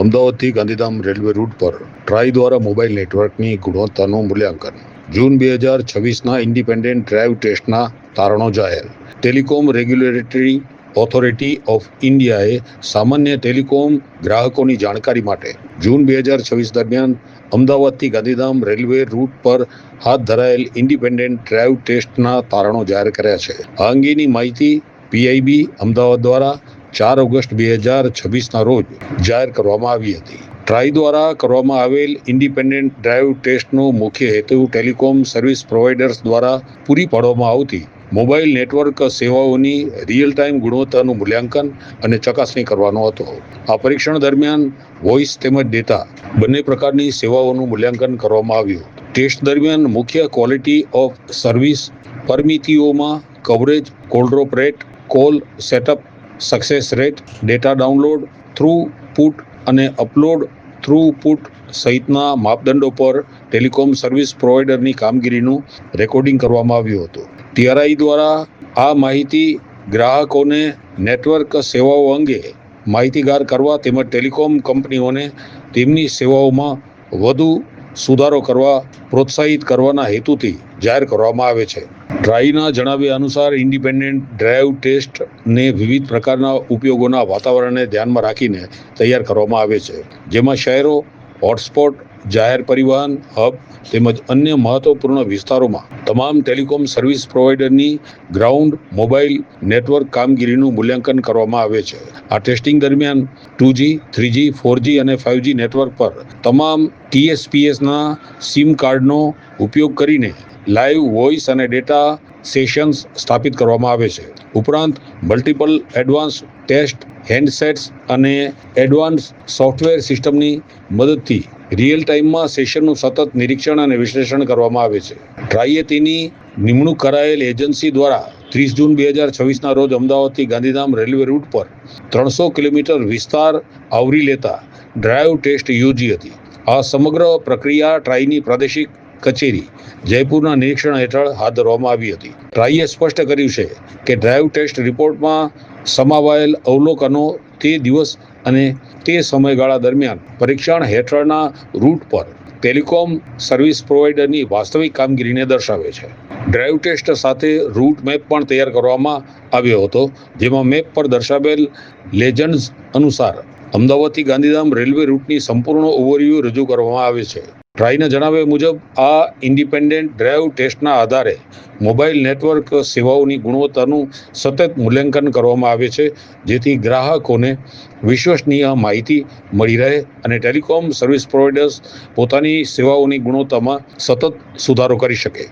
અમદાવાદથી Gandhidham railway route પર try દ્વારા મોબાઈલ નેટવર્કની ગુણવત્તાનું મૂલ્યાંકન. જૂન 2026ના ઇન્ડિપેન્ડન્ટ ડ્રાઈવ ટેસ્ટના તારણો જાહેર. ટેલિકોમ રેગ્યુલેટરી ઓથોરિટી ઓફ ઇન્ડિયાએ સામાન્ય ટેલિકોમ ગ્રાહકોની જાણકારી માટે જૂન 2026 દરમિયાન અમદાવાદથી ગાંધીધામ રેલવે રૂટ પર હાથ ધરાયેલ ઇન્ડિપેન્ડન્ટ ડ્રાઈવ ટેસ્ટના તારણો જાહેર કર્યા છે. આ અંગેની માહિતી પીઆઈબી અમદાવાદ દ્વારા 4 ઓગસ્ટ 2026ના રોજ જાહેર કરવામાં આવી હતી. ટ્રાઈ દ્વારા કરવામાં આવેલ ઇન્ડિપેન્ડન્ટ ડ્રાઈવ ટેસ્ટનો મુખ્ય હેતુ ટેલિકોમ સર્વિસ પ્રોવાઇડર્સ દ્વારા પૂરી પાડવામાં આવતી મોબાઈલ નેટવર્ક સેવાઓની રિયલ ટાઈમ ગુણવત્તાનું મૂલ્યાંકન અને ચકાસણી કરવાનો હતો. આ પરીક્ષણ દરમિયાન વોઇસ તેમજ ડેટા બંને પ્રકારની સેવાઓનું મૂલ્યાંકન કરવામાં આવ્યું. ટેસ્ટ દરમિયાન મુખ્ય ક્વોલિટી ઓફ સર્વિસ પરમિતિઓમાં coverage, call drop rate, call setup success rate, data download throughput અને અપલોડ થ્રુપુટ સહિતના માપદંડો પર ટેલિકોમ સર્વિસ પ્રોવાઇડરની કામગીરીનું રેકોર્ડિંગ કરવામાં આવ્યું હતું. ટીઆરઆઈ દ્વારા આ માહિતી ગ્રાહકોને નેટવર્ક સેવાઓ અંગે માહિતીગાર કરવા તેમજ ટેલિકોમ કંપનીઓને તેમની સેવાઓમાં વધુ સુધારો કરવા પ્રોત્સાહિત કરવાના હેતુથી જાહેર કરવામાં આવે છે. ટ્રાઈના જણાવ્યા અનુસાર ઇન્ડિપેન્ડન્ટ ડ્રાઈવ ટેસ્ટને વિવિધ પ્રકારના ઉપયોગોના વાતાવરણને ધ્યાનમાં રાખીને તૈયાર કરવામાં આવે છે, જેમાં શહેરો, હોટસ્પોટ, જાહેર પરિવહન હબ તેમજ અન્ય મહત્વપૂર્ણ વિસ્તારોમાં તમામ ટેલિકોમ સર્વિસ પ્રોવાઇડરની ગ્રાઉન્ડ મોબાઈલ નેટવર્ક કામગીરીનું મૂલ્યાંકન કરવામાં આવે છે. આ ટેસ્ટિંગ દરમિયાન 2G, 3G, 4G અને 5G નેટવર્ક પર તમામ TSPSના સિમ કાર્ડનો ઉપયોગ કરીને લાઈવ વોઇસ અને ડેટા સેશન્સ સ્થાપિત કરવામાં આવે છે. ઉપરાંત મલ્ટિપલ એડવાન્સ ટેસ્ટ હેન્ડસેટ્સ અને એડવાન્સ સોફ્ટવેર સિસ્ટમની મદદથી રિયલ ટાઈમમાં સેશનનું સતત નિરીક્ષણ અને વિશ્લેષણ કરવામાં આવે છે. ટ્રાઈએ તેની નિમણૂક કરાયેલ એજન્સી દ્વારા 30 જૂન 2026ના રોજ અમદાવાદથી ગાંધીધામ રેલવે રૂટ પર 300 કિલોમીટર વિસ્તાર આવરી લેતા ડ્રાઈવ ટેસ્ટ યોજી હતી. આ સમગ્ર પ્રક્રિયા ટ્રાઈની પ્રાદેશિક કચેરી જયપુરના નિરીક્ષણ હેઠળ હાથ ધરવામાં આવી હતી. ટ્રાઈએ સ્પષ્ટ કર્યું છે કે ડ્રાઈવ ટેસ્ટ રિપોર્ટમાં સમાવાયેલ અવલોકનો તે દિવસ અને તે સમયગાળા દરમિયાન પરીક્ષણ હેઠળના રૂટ પર ટેલિકોમ સર્વિસ પ્રોવાઇડરની વાસ્તવિક કામગીરીને દર્શાવે છે. ડ્રાઈવ ટેસ્ટ સાથે રૂટ મેપ પણ તૈયાર કરવામાં આવ્યો હતો, જેમાં મેપ પર દર્શાવેલ લેજન્ડ્સ અનુસાર અમદાવાદથી ગાંધીધામ રેલવે રૂટની સંપૂર્ણ ઓવરવ્યૂ રજૂ કરવામાં આવે છે. ટ્રાઈના જણાવ્યા મુજબ આ ઇન્ડિપેન્ડન્ટ ડ્રાઈવ ટેસ્ટના આધારે મોબાઈલ નેટવર્ક સેવાઓની ગુણવત્તાનું સતત મૂલ્યાંકન કરવામાં આવે છે, જેથી ગ્રાહકોને વિશ્વસનીય માહિતી મળી રહે અને ટેલિકોમ સર્વિસ પ્રોવાઇડર્સ પોતાની સેવાઓની ગુણવત્તામાં સતત સુધારો કરી શકે.